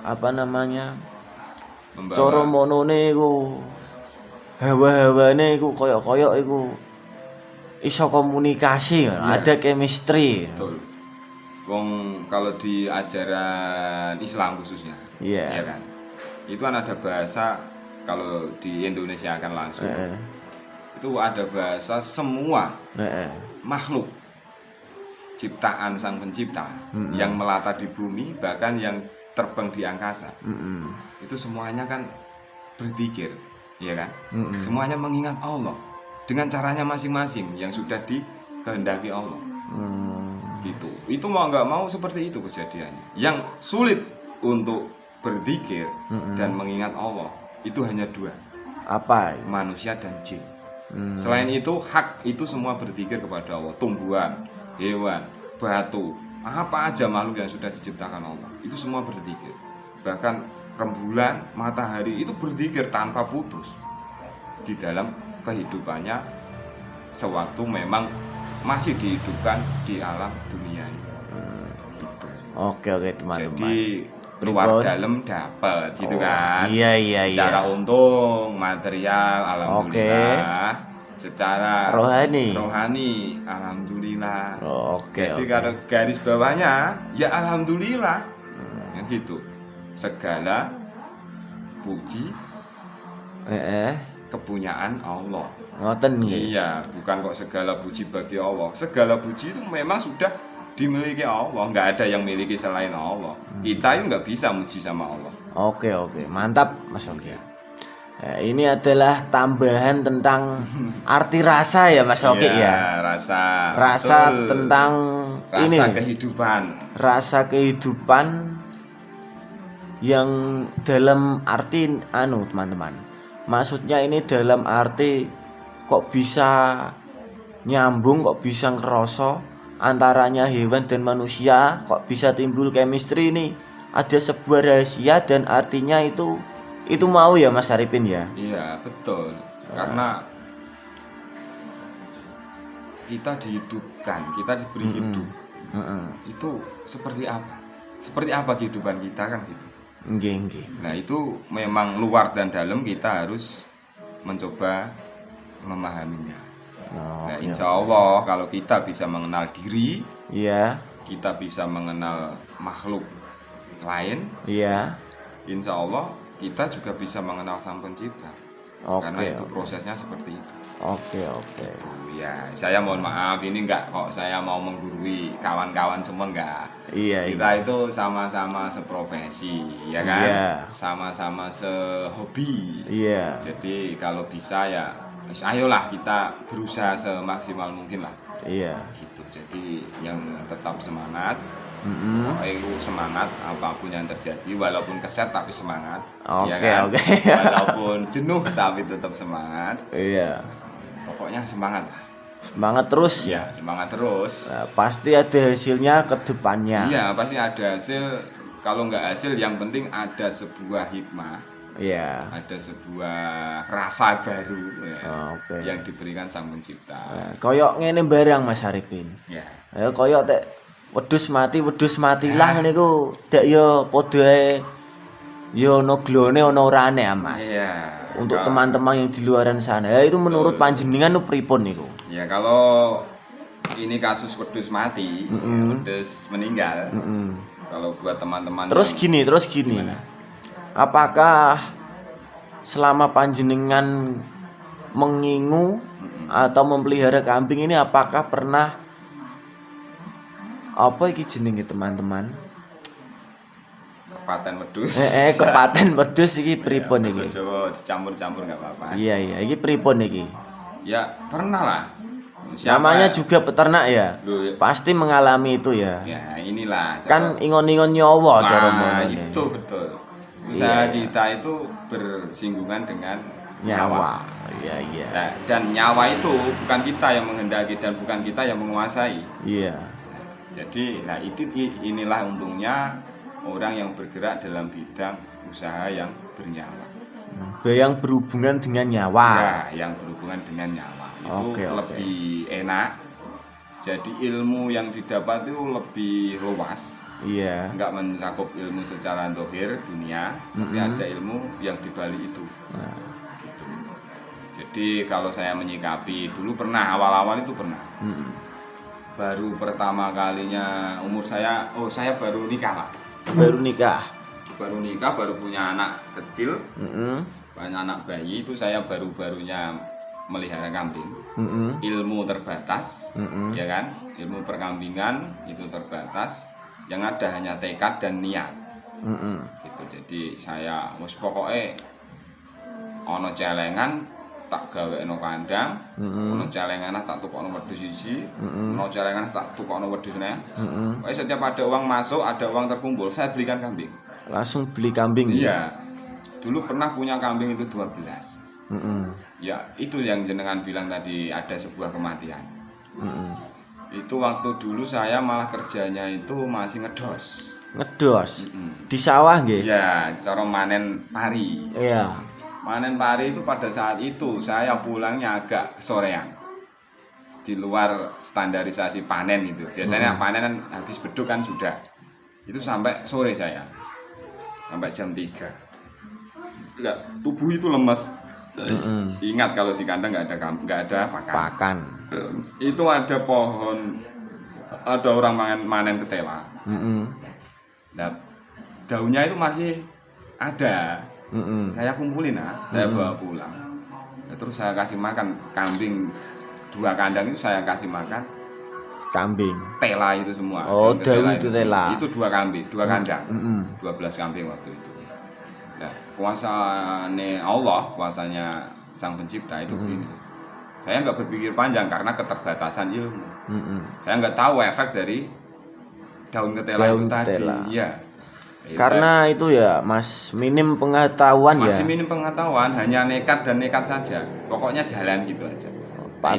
S1: apa namanya? Coro monone iku hawa-hawane iku koyok-koyok iku iso komunikasi, ada chemistry.
S2: Betul. Wong kalau di ajaran Islam khususnya, ya kan. Itu kan ada bahasa, kalau di Indonesia akan langsung. Itu ada bahasa semua makhluk ciptaan Sang Pencipta yang melata di bumi, bahkan yang terbang di angkasa. Itu semuanya kan berzikir, ya kan? Semuanya mengingat Allah dengan caranya masing-masing yang sudah dikehendaki Allah. Gitu. Itu mau nggak mau seperti itu kejadiannya. Yang sulit untuk berzikir dan mengingat Allah itu hanya dua.
S1: Apa?
S2: Manusia dan jin. Selain itu hak itu semua berzikir kepada Allah. Tumbuhan, hewan, batu, apa aja makhluk yang sudah diciptakan Allah itu semua berzikir. Bahkan rembulan, matahari itu berzikir tanpa putus di dalam kehidupannya sewaktu memang masih dihidupkan di alam dunia ini. Gitu.
S1: Oke teman-teman.
S2: Jadi luar dalam dapat gitu kan.
S1: Iya.
S2: Secara untung material alhamdulillah. Secara rohani alhamdulillah. Jadi kalau garis bawahnya ya alhamdulillah. Gitu. Segala puji kepunyaan Allah.
S1: Ngoten nggih.
S2: Iya, bukan kok segala puji bagi Allah. Segala puji itu memang sudah dimiliki Allah, nggak ada yang miliki selain Allah. Kita itu nggak bisa muji sama Allah.
S1: Oke, mantap Mas Oki. Nah, ini adalah tambahan tentang arti rasa ya Mas Oki ya.
S2: Rasa
S1: betul. Tentang
S2: rasa
S1: ini
S2: kehidupan.
S1: Rasa kehidupan yang dalam arti teman-teman. Maksudnya ini dalam arti kok bisa nyambung, kok bisa ngerasa antaranya hewan dan manusia kok bisa timbul chemistry nih. Ada sebuah rahasia dan artinya itu mau ya Mas Arifin ya.
S2: Iya, betul. Karena kita dihidupkan, kita diberi hidup. Itu seperti apa? Seperti apa kehidupan kita kan gitu.
S1: Nggih.
S2: Nah, itu memang luar dan dalam kita harus mencoba memahaminya.
S1: Oh,
S2: Nah, insya Allah kalau kita bisa mengenal diri,
S1: iya.
S2: kita bisa mengenal makhluk lain,
S1: Iya.
S2: insya Allah kita juga bisa mengenal Sang Pencipta. Karena itu prosesnya seperti itu.
S1: Oke.
S2: Ya, saya mohon maaf ini enggak kok saya mau menggurui kawan-kawan semua enggak.
S1: Iya.
S2: Kita itu sama-sama seprofesi, ya kan?
S1: Iya.
S2: Sama-sama sehobi.
S1: Iya.
S2: Jadi kalau bisa ya, ayolah kita berusaha semaksimal mungkin lah.
S1: Iya.
S2: Gitu. Jadi yang tetap semangat. Itu semangat apapun yang terjadi, walaupun keset tapi semangat.
S1: Oke.
S2: Walaupun jenuh tapi tetap semangat.
S1: Iya.
S2: Pokoknya semangat lah.
S1: Semangat terus ya.
S2: Semangat terus.
S1: Nah, pasti ada hasilnya ke depannya.
S2: Iya, pasti ada hasil. Kalau nggak hasil, yang penting ada sebuah hikmah.
S1: Iya.
S2: Ada sebuah rasa baru ya,
S1: Oke.
S2: yang diberikan Sang Pencipta.
S1: Nah, koyok ngene barang Mas Arifin.
S2: Ya.
S1: Ya koyok tek wedhus matilah ngene iku dak yo padha ae yo ono glone ono orane ya Mas.
S2: Iya.
S1: Untuk teman-teman yang di luaran sana. Ya itu menurut panjenengan itu pripun niku?
S2: Ya kalau ini kasus wedhus mati, wedhus meninggal. Kalau buat teman-teman
S1: Terus gini.
S2: Gimana?
S1: Apakah selama panjenengan mengingu atau memelihara kambing ini apakah pernah apa iki jenenge teman-teman?
S2: Kepaten wedhus.
S1: Kepaten wedhus iki pripun iki?
S2: Jawa dicampur-campur enggak apa-apa.
S1: Iya, iki pripun iki?
S2: Ya, pernah lah.
S1: Namanya juga peternak ya.
S2: Loh,
S1: Pasti mengalami itu ya.
S2: Ya, inilah.
S1: Kan ingon-ingon nyawa cara ngene.
S2: Itu betul. Usaha kita itu bersinggungan dengan
S1: nyawa. Iya.
S2: Nah, dan nyawa itu bukan kita yang menghendaki dan bukan kita yang menguasai.
S1: Iya.
S2: Jadi, nah inilah untungnya orang yang bergerak dalam bidang usaha yang bernyawa.
S1: Yang berhubungan dengan nyawa.
S2: Ya, yang berhubungan dengan nyawa. Itu lebih enak. Jadi ilmu yang didapat itu lebih luas.
S1: Iya.
S2: Enggak mencakup ilmu secara zahir dunia, tapi ada ilmu yang di balik itu. Gitu. Jadi kalau saya menyikapi dulu pernah awal-awal itu pernah. Baru pertama kalinya umur saya baru nikah lah.
S1: Baru nikah,
S2: baru punya anak kecil, banyak anak bayi itu saya baru-barunya melihara kambing. Ilmu terbatas, ya kan? Ilmu perkambingan itu terbatas. Yang ada hanya tekad dan niat. Gitu. Jadi saya pokoknya ono celengan tak gawekno kandang, ono celengan tak tukokno wedhus siji, ono celengan tak tukokno wedhusne. Pokoke setiap ada uang masuk, ada uang terkumpul, saya belikan kambing.
S1: Langsung beli kambing.
S2: Iya. Dulu pernah punya kambing itu 12. Ya, itu yang jenengan bilang tadi ada sebuah kematian. Itu waktu dulu saya malah kerjanya itu masih ngedos. Di sawah nggih? Iya, cara manen pari.
S1: Iya.
S2: Manen pari itu pada saat itu saya pulangnya agak sorean. Di luar standarisasi panen itu. Biasanya panen kan habis beduk kan sudah. Itu sampai sore saya. Sampai jam 3. Tubuh itu lemes. Ingat kalau di kandang nggak ada pakan. Itu ada pohon, ada orang manen ketela. Nah, daunnya itu masih ada. Saya kumpulin saya bawa pulang. Terus saya kasih makan kambing 2 kandang itu saya kasih makan
S1: kambing.
S2: Tela itu semua.
S1: Oh, daun itu tela.
S2: Itu 2 kambing, 2 kandang. 12 kambing waktu itu. Nah, kuasanya Allah, kuasanya Sang Pencipta itu begini. Saya nggak berpikir panjang karena keterbatasan ilmu. Saya nggak tahu efek dari daun ketela itu tadi. Iya.
S1: Karena itu ya, Mas, minim pengetahuan ya.
S2: Masih minim pengetahuan, hanya nekat dan nekat saja. Pokoknya jalan gitu aja.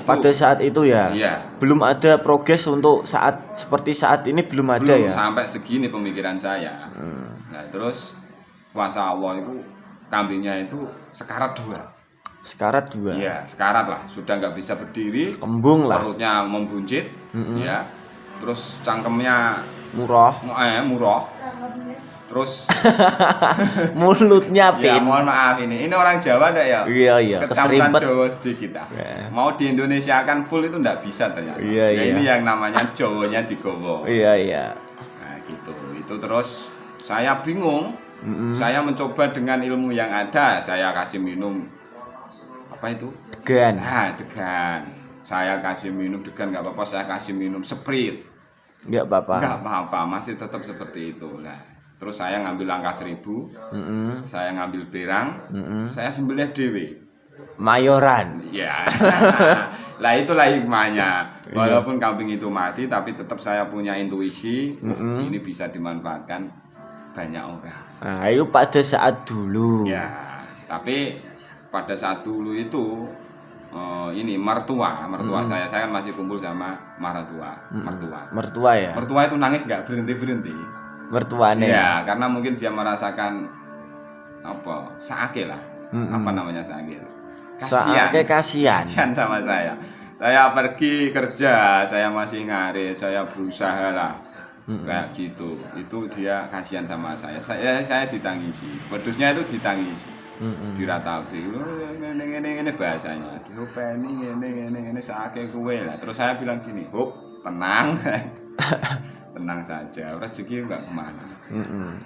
S1: Pada saat itu ya.
S2: Iya.
S1: Belum ada progres untuk seperti saat ini belum ada
S2: Belum
S1: ya.
S2: sampai segini pemikiran saya. Nah, terus kuasa Allah itu kambingnya itu sekarat 2.
S1: Sekarat 2.
S2: Iya, sekarat lah, sudah nggak bisa berdiri,
S1: Kembung lah.
S2: perutnya membuncit, ya. Terus cangkemnya
S1: Murah.
S2: murah. Terus
S1: Mulutnya
S2: ya
S1: pin.
S2: mohon maaf ini orang Jawa ndak ya?
S1: Iya,
S2: Kecampuran
S1: keserimpet.
S2: Jawa sedikit ah.
S1: Ya.
S2: Mau di Indonesia kan full itu ndak bisa ternyata.
S1: Iya,
S2: ya
S1: iya.
S2: ini yang namanya Jawanya digowo.
S1: Iya.
S2: Nah gitu. Itu terus saya bingung. Saya mencoba dengan ilmu yang ada. Saya kasih minum apa itu?
S1: Degan.
S2: Nah, degan. Saya kasih minum degan nggak apa-apa. Saya kasih minum Sprite.
S1: Enggak apa-apa.
S2: Nggak apa-apa. Masih tetap seperti itu. Nah. Terus saya ngambil angka 1000, saya ngambil berang, saya sembelih dewe.
S1: Mayoran.
S2: Ya, lah itulah hikmahnya. Walaupun kambing itu mati, tapi tetap saya punya intuisi, ini bisa dimanfaatkan banyak orang.
S1: Nah, itu pada saat dulu.
S2: Ya, tapi pada saat dulu itu ini mertua saya kan masih kumpul sama mertua
S1: ya.
S2: Mertua itu nangis nggak berhenti.
S1: Mertuane.
S2: Ya, karena mungkin dia merasakan apa? Saake lah. Apa namanya saake?
S1: Kasihan
S2: sama saya. Saya pergi kerja, saya masih ngarit, saya berusaha lah. Kayak gitu. Itu dia kasihan sama saya. Saya ditangisi. Pedusnya itu ditangisi. Diratapi. Ini bahasanya. Diopeni ngene saake kuwe lah. Terus saya bilang gini, "Hop, tenang." Tenang saja, rezeki enggak kemana.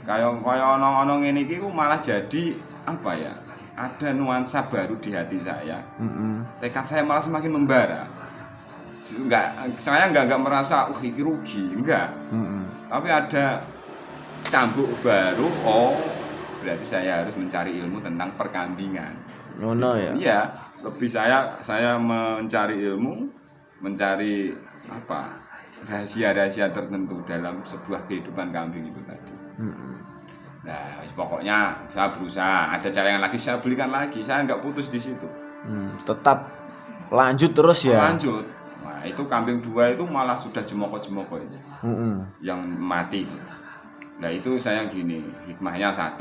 S2: Kayak ono ngene iki malah jadi apa ya? Ada nuansa baru di hati saya. Tekad saya malah semakin membara. Saya enggak merasa iki rugi, enggak. Tapi ada cambuk baru. Oh, berarti saya harus mencari ilmu tentang perkambingan.
S1: Ngono ya.
S2: Iya, lebih saya mencari ilmu, mencari apa? Rahasia-rahasia tertentu dalam sebuah kehidupan kambing itu tadi. Nah, pokoknya saya berusaha. Ada cadangan lagi, saya belikan lagi. Saya nggak putus di situ.
S1: Tetap lanjut terus ya.
S2: Lanjut. Nah, itu kambing 2 itu malah sudah jemoko-jemoko itu. Yang mati itu. Nah, itu saya gini, hikmahnya 1,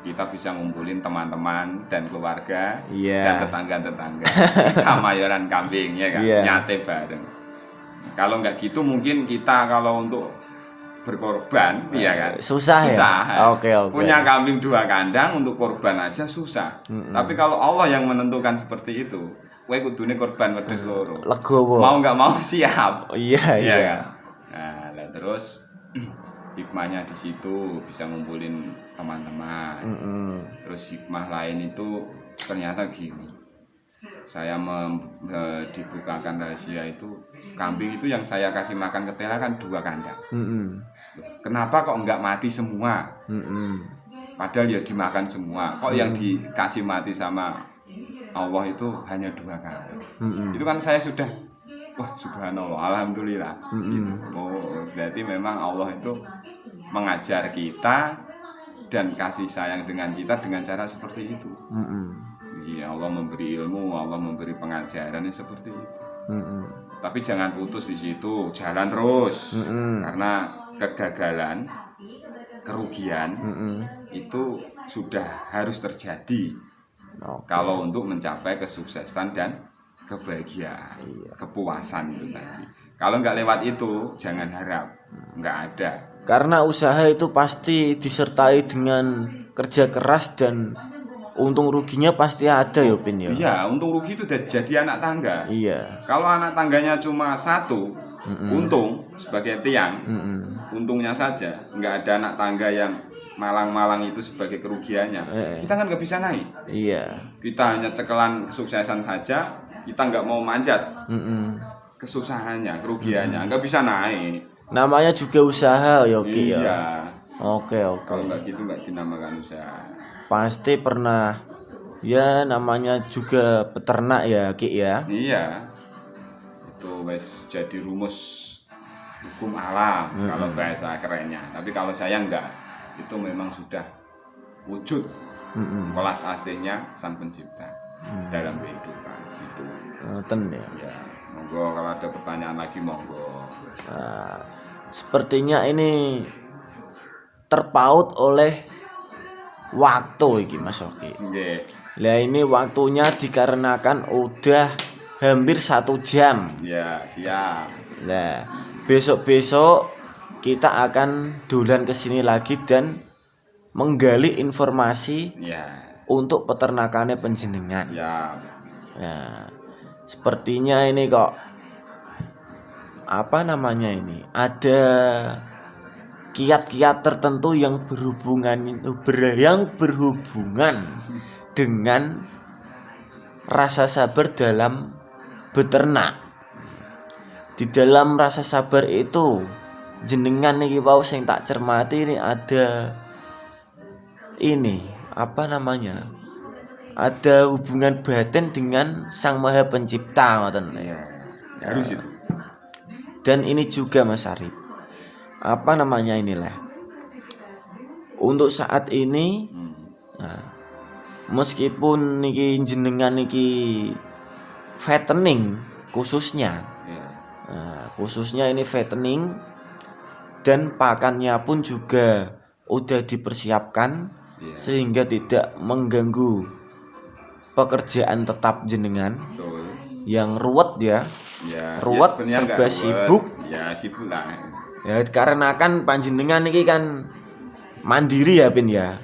S2: kita bisa ngumpulin teman-teman dan keluarga dan tetangga-tetangga. Kita mayoran kambing ya kan, nyate bareng. Kalau nggak gitu mungkin kita kalau untuk berkorban ya kan
S1: susah. Ya? Oke.
S2: Punya kambing 2 kandang untuk korban aja susah. Tapi kalau Allah yang menentukan seperti itu, kowe kudune korban wedhus loro.
S1: Legowo.
S2: Mau nggak mau siap.
S1: Iya.
S2: Kan? Nah, terus hikmahnya di situ bisa ngumpulin teman-teman. Terus hikmah lain itu ternyata gini. Saya dibukakan rahasia itu, kambing itu yang saya kasih makan ketela kan 2 kandang. Kenapa kok enggak mati semua? Padahal ya dimakan semua. Kok yang dikasih mati sama Allah itu hanya 2 kandang? Itu kan saya sudah, wah subhanallah, alhamdulillah. Gitu. Oh, berarti memang Allah itu mengajar kita dan kasih sayang dengan kita dengan cara seperti itu. Ya, Allah memberi ilmu, Allah memberi pengajaran seperti itu. Tapi jangan putus di situ, jalan terus. Karena kegagalan, kerugian itu sudah harus terjadi. Kalau untuk mencapai kesuksesan dan kebahagiaan, kepuasan itu tadi. Kalau nggak lewat itu, jangan harap, nggak ada.
S1: Karena usaha itu pasti disertai dengan kerja keras dan untung ruginya pasti ada ya Pin ya.
S2: Iya, untung rugi itu jadi anak tangga.
S1: Iya.
S2: Kalau anak tangganya cuma 1, untung sebagai tiang, untungnya saja, nggak ada anak tangga yang malang-malang itu sebagai kerugiannya. Kita kan nggak bisa naik.
S1: Iya.
S2: Kita hanya cekelan kesuksesan saja, kita nggak mau manjat. Kesusahannya, kerugiannya, nggak bisa naik.
S1: Namanya juga usaha ya Ki ya.
S2: Iya.
S1: Oke.
S2: Kalau nggak gitu nggak dinamakan usaha.
S1: Pasti pernah ya, namanya juga peternak ya Ki ya.
S2: Iya. Itu wes jadi rumus hukum alam kalau bahasa kerennya. Tapi kalau saya enggak, itu memang sudah wujud kelas aslinya Sang Pencipta dalam kehidupan. itu.
S1: Ngoten ya.
S2: Ya, monggo kalau ada pertanyaan lagi monggo.
S1: Nah, sepertinya ini terpaut oleh waktu iki Mas Oki.
S2: Nggih.
S1: Lah ini waktunya dikarenakan udah hampir 1 jam.
S2: Ya, siap.
S1: Nah, besok-besok kita akan dolan ke sini lagi dan menggali informasi
S2: Ya,
S1: untuk peternakannya panjenengan.
S2: siap.
S1: Nah, sepertinya ini kok apa namanya ini? Ada kiat-kiat tertentu yang berhubungan dengan rasa sabar dalam beternak. Di dalam rasa sabar itu jenengan niki wau sing tak cermati ini ada ini apa namanya? Ada hubungan batin dengan Sang Maha Pencipta ngoten.
S2: Ya, harus itu.
S1: Dan ini juga Mas Arif. Apa namanya inilah? Untuk saat ini nah, meskipun niki jenengan niki fattening khususnya
S2: Ya.
S1: khususnya ini fattening dan pakannya pun juga udah dipersiapkan
S2: Ya.
S1: sehingga tidak mengganggu pekerjaan tetap jenengan
S2: Betul.
S1: yang ruwet ya.
S2: Ya,
S1: Ruwet,
S2: sebenarnya
S1: serba
S2: nggak ruwet.
S1: sibuk.
S2: Ya, sibuk lah.
S1: Ya karena kan panjenengan ini kan mandiri ya Pin ya.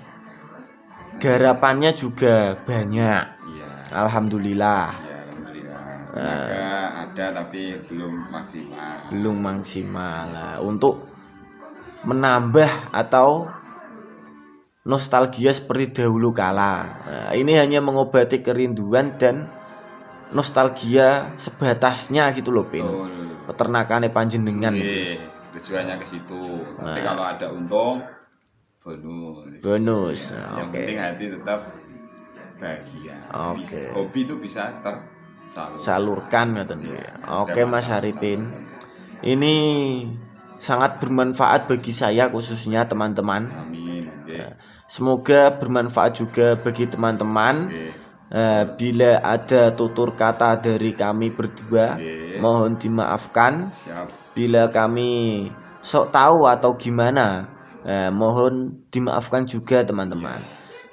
S1: Garapannya juga banyak.
S2: Iya.
S1: Alhamdulillah.
S2: Ya, alhamdulillah. Tenaga ada tapi belum maksimal.
S1: Belum maksimal lah untuk menambah atau nostalgia seperti dahulu kala. Nah, ini hanya mengobati kerinduan dan nostalgia sebatasnya gitu loh Pin.
S2: Betul.
S1: Peternakannya panjenengan itu.
S2: Iya, tujuannya ke situ. Tapi kalau ada untung bonus.
S1: Bonus.
S2: Ya,
S1: Nah,
S2: yang
S1: oke.
S2: penting hati tetap bahagia.
S1: Oke.
S2: Hobi itu bisa tersalurkan.
S1: Salurkan ngoten
S2: Iya,
S1: ya.
S2: ada
S1: Oke Mas
S2: masalah.
S1: Haripin. Ini sangat bermanfaat bagi saya khususnya teman-teman.
S2: Amin. Oke.
S1: Semoga bermanfaat juga bagi teman-teman.
S2: Oke.
S1: Bila ada tutur kata dari kami berdua,
S2: Oke.
S1: mohon dimaafkan.
S2: Siap.
S1: Bila kami sok tahu atau gimana, mohon dimaafkan juga teman-teman.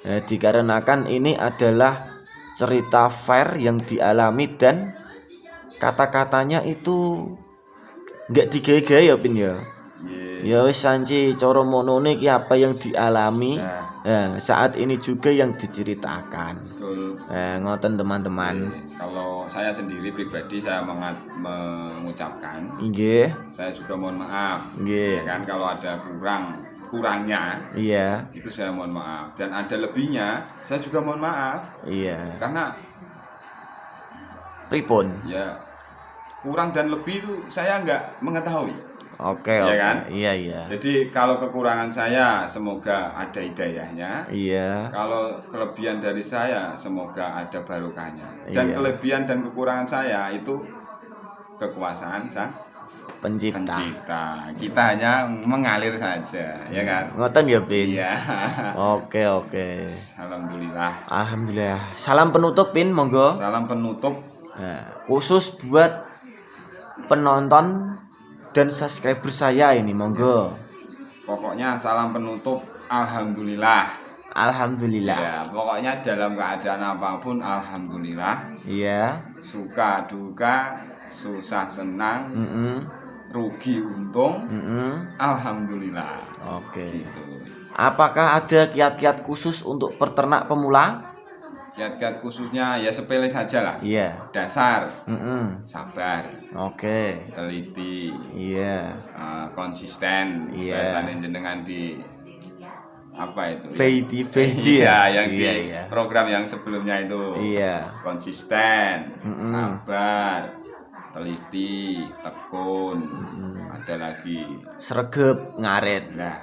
S1: Dikarenakan ini adalah cerita fair yang dialami dan kata-katanya itu nggak digaya-gaya ya Pin ya. Ya wis sanci cara monone ki apa yang dialami. Saat ini juga yang diceritakan.
S2: Betul.
S1: Ngoten teman-teman.
S2: Kalau saya sendiri pribadi saya mengucapkan,
S1: Nggih.
S2: saya juga mohon maaf.
S1: Nggih.
S2: Ya kan kalau ada kurangnya
S1: Iya.
S2: itu saya mohon maaf, dan ada lebihnya saya juga mohon maaf,
S1: Iya.
S2: karena
S1: Pripun?
S2: ya kurang dan lebih itu saya nggak mengetahui.
S1: Oke,
S2: Iya
S1: oke.
S2: kan?
S1: Iya, iya.
S2: Jadi kalau kekurangan saya semoga ada hidayahnya.
S1: Iya.
S2: Kalau kelebihan dari saya semoga ada barokahnya. Dan
S1: Iya.
S2: kelebihan dan kekurangan saya itu kekuasaan Sang
S1: Pencipta.
S2: Pencipta. Kita hanya mengalir saja, ya kan?
S1: Ngoten ya, Pin.
S2: Iya.
S1: Oke, oke.
S2: Alhamdulillah.
S1: Alhamdulillah. Salam penutup, Pin, monggo.
S2: Salam penutup.
S1: Nah, khusus buat penonton dan subscriber saya ini, monggo.
S2: Pokoknya salam penutup. Alhamdulillah.
S1: Alhamdulillah.
S2: Ya, pokoknya dalam keadaan apapun alhamdulillah.
S1: Iya.
S2: Suka duka, susah senang, rugi untung, alhamdulillah.
S1: Oke.
S2: Gitu.
S1: Apakah ada kiat-kiat khusus untuk peternak pemula?
S2: Kiat-kiat khususnya ya sepele saja lah.
S1: Iya.
S2: Dasar, sabar,
S1: Oke.
S2: teliti,
S1: Iya.
S2: konsisten.
S1: Iya.
S2: Bahasanya jenengan di apa itu?
S1: TV
S2: Iya,
S1: ya.
S2: yang di
S1: Iya.
S2: program yang sebelumnya itu.
S1: Iya.
S2: Konsisten, sabar, teliti, tekun. Ada lagi.
S1: Sregep ngaret.
S2: Nah,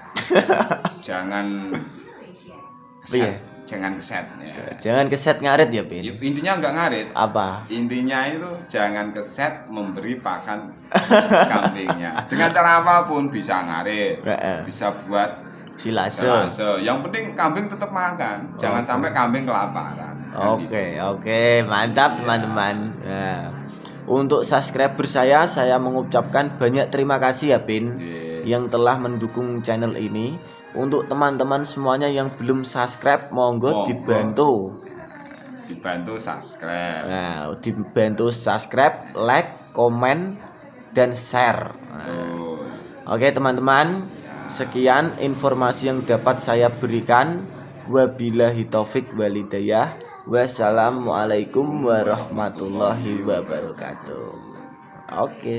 S2: jangan
S1: Iya.
S2: jangan keset ya.
S1: Jangan keset ngaret ya, Pin.
S2: Intinya nggak ngarit.
S1: Apa?
S2: Intinya itu jangan keset memberi pakan kambingnya. Dengan cara apapun bisa ngarit,
S1: Heeh.
S2: bisa buat
S1: silase.
S2: Yang penting kambing tetap makan, jangan sampai kambing kelaparan.
S1: Oke, mantap teman-teman. Nah, untuk subscriber saya mengucapkan banyak terima kasih ya Pin yang telah mendukung channel ini. Untuk teman-teman semuanya yang belum subscribe, monggo dibantu
S2: subscribe.
S1: Nah, dibantu subscribe, like, komen, dan share. Oke teman-teman, sekian informasi yang dapat saya berikan. Wabillahi taufik walhidayah. Wassalamualaikum warahmatullahi wabarakatuh. Oke.